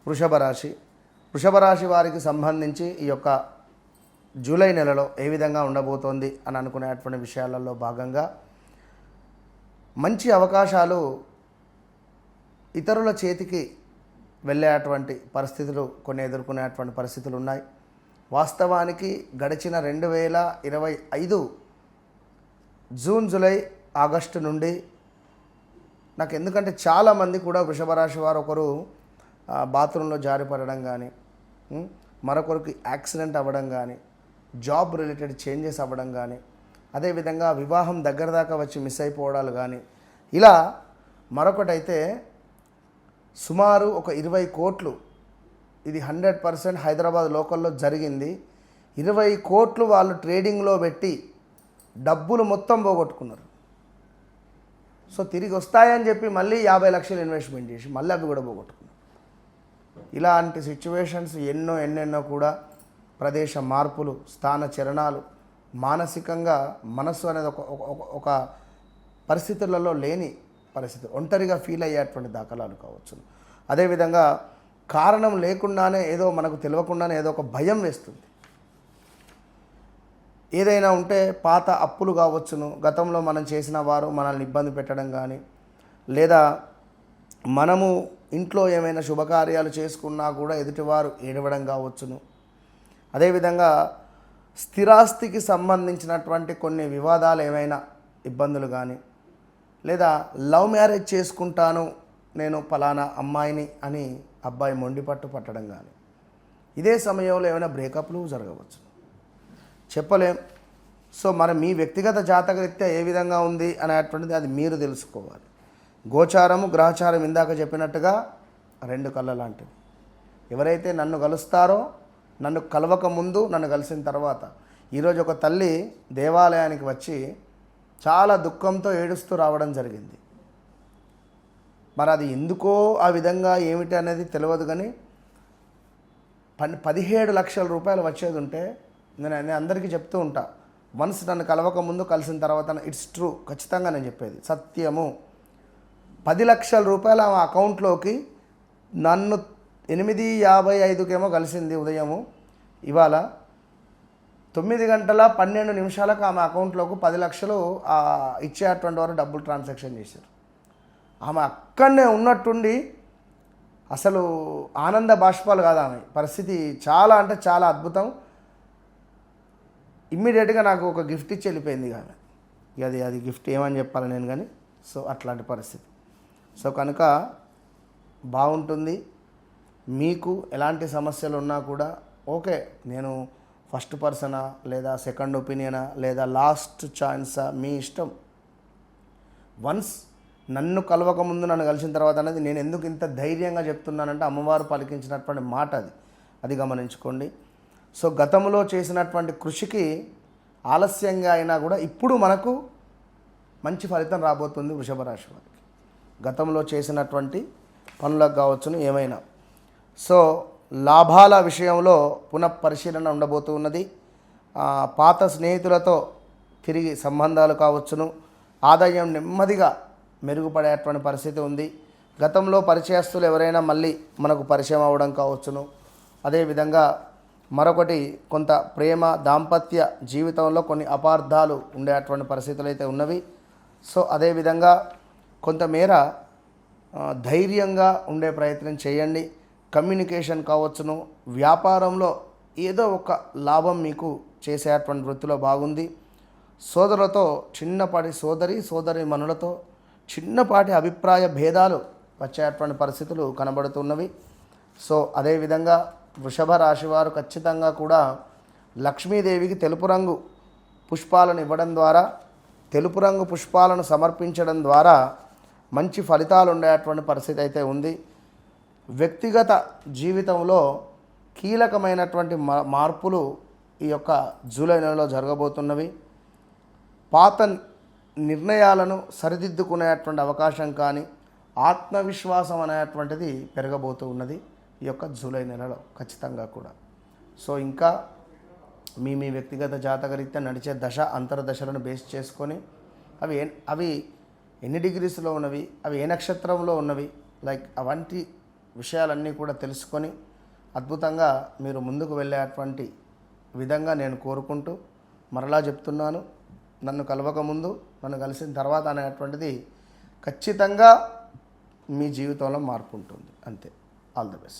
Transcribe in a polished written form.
వృషభ రాశి. వృషభ రాశి వారికి సంబంధించి ఈ యొక్క జూలై నెలలో ఏ విధంగా ఉండబోతోంది అని అనుకునేటువంటి విషయాలలో భాగంగా మంచి అవకాశాలు ఇతరుల చేతికి వెళ్ళేటువంటి పరిస్థితులు కొన్ని ఎదుర్కొనేటువంటి పరిస్థితులు ఉన్నాయి. వాస్తవానికి గడిచిన 2025 జూన్, జూలై, ఆగస్టు నుండి నాకు ఎందుకంటే చాలామంది కూడా వృషభ రాశి వారు ఒకరు బాత్రూంలో జారిపడడం కానీ, మరొకరికి యాక్సిడెంట్ అవ్వడం కానీ, జాబ్ రిలేటెడ్ చేంజెస్ అవ్వడం కానీ, అదేవిధంగా వివాహం దగ్గర దాకా వచ్చి మిస్ అయిపోవడాలు కానీ, ఇలా మరొకటైతే సుమారు ఒక 20 కోట్లు, ఇది 100% హైదరాబాద్ లోకల్లో జరిగింది. 20 కోట్లు వాళ్ళు ట్రేడింగ్లో పెట్టి డబ్బులు మొత్తం పోగొట్టుకున్నారు. సో తిరిగి వస్తాయని చెప్పి మళ్ళీ 50 లక్షలు ఇన్వెస్ట్మెంట్ చేసి మళ్ళీ అవి కూడా పోగొట్టుకున్నారు. ఇలాంటి సిచ్యువేషన్స్ ఎన్నెన్నో కూడా ప్రదేశ మార్పులు, స్థాన చలనాలు, మానసికంగా మనస్సు అనేది ఒక పరిస్థితులలో లేని పరిస్థితి, ఒంటరిగా ఫీల్ అయ్యేటువంటి దాఖలాలు కావచ్చు. అదేవిధంగా కారణం లేకుండానే ఏదో మనకు తెలియకుండానే ఏదో ఒక భయం వేస్తుంది. ఏదైనా ఉంటే పాత అప్పులు కావచ్చును, గతంలో మనం చేసిన వారు మనల్ని ఇబ్బంది పెట్టడం కానీ, లేదా మనము ఇంట్లో ఏమైనా శుభకార్యాలు చేసుకున్నా కూడా ఎదుటివారు ఏడవడం కావచ్చును. అదేవిధంగా స్థిరాస్తికి సంబంధించినటువంటి కొన్ని వివాదాలు ఏమైనా ఇబ్బందులు కానీ, లేదా లవ్ మ్యారేజ్ చేసుకుంటాను నేను ఫలానా అమ్మాయిని అని అబ్బాయి మొండిపట్టు పట్టడం కానీ, ఇదే సమయంలో ఏమైనా బ్రేకప్లు జరగవచ్చు, చెప్పలేం. సో మరి మీ వ్యక్తిగత జాతకరీత్యా ఏ విధంగా ఉంది అనేటువంటిది అది మీరు తెలుసుకోవాలి. గోచారము, గ్రహచారం ఇందాక చెప్పినట్టుగా 2 కళ్ళ లాంటివి. ఎవరైతే నన్ను కలుస్తారో, నన్ను కలవక ముందు, నన్ను కలిసిన తర్వాత, ఈరోజు ఒక తల్లి దేవాలయానికి వచ్చి చాలా దుఃఖంతో ఏడుస్తూ రావడం జరిగింది. మరి అది ఎందుకో ఆ విధంగా ఏమిటి అనేది తెలియదు, కానీ 17 లక్షల రూపాయలు వచ్చేది ఉంటే నేను అందరికీ చెప్తూ ఉంటా, వన్స్ నన్ను కలవక ముందు కలిసిన తర్వాత ఇట్స్ ట్రూ, ఖచ్చితంగా నేను చెప్పేది సత్యము. 10 లక్షల రూపాయలు ఆమె అకౌంట్లోకి నన్ను 8:55కేమో కలిసింది ఉదయము, ఇవాళ 9:12 ఆమె అకౌంట్లోకి 10 లక్షలు ఇచ్చేటువంటి వారు డబ్బులు ట్రాన్సాక్షన్ చేశారు. ఆమె అక్కడనే ఉన్నట్టుండి అసలు ఆనంద బాష్పాలు కాదు ఆమె పరిస్థితి. చాలా అంటే చాలా అద్భుతం. ఇమ్మీడియట్గా నాకు ఒక గిఫ్ట్ ఇచ్చి వెళ్ళిపోయింది ఆమె. అది గిఫ్ట్ ఏమని చెప్పాలి నేను కానీ. సో అట్లాంటి పరిస్థితి. సో కనుక బాగుంటుంది. మీకు ఎలాంటి సమస్యలు ఉన్నా కూడా ఓకే, నేను ఫస్ట్ పర్సనా లేదా సెకండ్ ఒపీనియనా లేదా లాస్ట్ ఛాన్సా మీ ఇష్టం. వన్స్ నన్ను కలవక ముందు, నన్ను కలిసిన తర్వాత అనేది నేను ఎందుకు ఇంత ధైర్యంగా చెప్తున్నానంటే అమ్మవారు పలికించినటువంటి మాట అది గమనించుకోండి. సో గతంలో చేసినటువంటి కృషికి ఆలస్యంగా అయినా కూడా ఇప్పుడు మనకు మంచి ఫలితం రాబోతుంది వృషభ రాశి వారికి. గతంలో చేసినటువంటి పనులకు కావచ్చును ఏమైనా. సో లాభాల విషయంలో పునఃపరిశీలన ఉండబోతూ ఉన్నది. పాత స్నేహితులతో తిరిగి సంబంధాలు కావచ్చును. ఆదాయం నెమ్మదిగా మెరుగుపడేటువంటి పరిస్థితి ఉంది. గతంలో పరిచయస్తులు ఎవరైనా మళ్ళీ మనకు పరిచయం అవ్వడం కావచ్చును. అదేవిధంగా మరొకటి, కొంత ప్రేమ, దాంపత్య జీవితంలో కొన్ని అపార్థాలు ఉండేటువంటి పరిస్థితులు అయితే ఉన్నవి. సో అదేవిధంగా కొంతమేర ధైర్యంగా ఉండే ప్రయత్నం చేయండి. కమ్యూనికేషన్ కావచ్చును. వ్యాపారంలో ఏదో ఒక లాభం మీకు చేసేటువంటి వృత్తిలో బాగుంది. సోదరులతో చిన్నపాటి సోదరి మనులతో చిన్నపాటి అభిప్రాయ భేదాలు వచ్చేటువంటి పరిస్థితులు కనబడుతున్నవి. సో అదేవిధంగా వృషభ రాశి వారు ఖచ్చితంగా కూడా లక్ష్మీదేవికి తెలుపు రంగు పుష్పాలను ఇవ్వడం ద్వారా, తెలుపు రంగు పుష్పాలను సమర్పించడం ద్వారా మంచి ఫలితాలు ఉండేటువంటి పరిస్థితి అయితే ఉంది. వ్యక్తిగత జీవితంలో కీలకమైనటువంటి మార్పులు ఈ యొక్క జూలై నెలలో జరగబోతున్నవి. పాత నిర్ణయాలను సరిదిద్దుకునేటువంటి అవకాశం కానీ, ఆత్మవిశ్వాసం అనేటువంటిది పెరగబోతూ ఉన్నది ఈ యొక్క జూలై నెలలో ఖచ్చితంగా కూడా. సో ఇంకా మీ వ్యక్తిగత జాతకరీత్యా నడిచే దశ అంతర్దశలను బేస్ చేసుకొని అవి ఎన్ని డిగ్రీస్లో ఉన్నవి, అవి ఏ నక్షత్రంలో ఉన్నవి, లైక్ అవంటి విషయాలన్నీ కూడా తెలుసుకొని అద్భుతంగా మీరు ముందుకు వెళ్ళేటువంటి విధంగా నేను కోరుకుంటూ మరలా చెప్తున్నాను, నన్ను కలవకముందు నన్ను కలిసిన తర్వాత అనేటువంటిది ఖచ్చితంగా మీ జీవితంలో మార్పు ఉంటుంది. అంతే. All the best.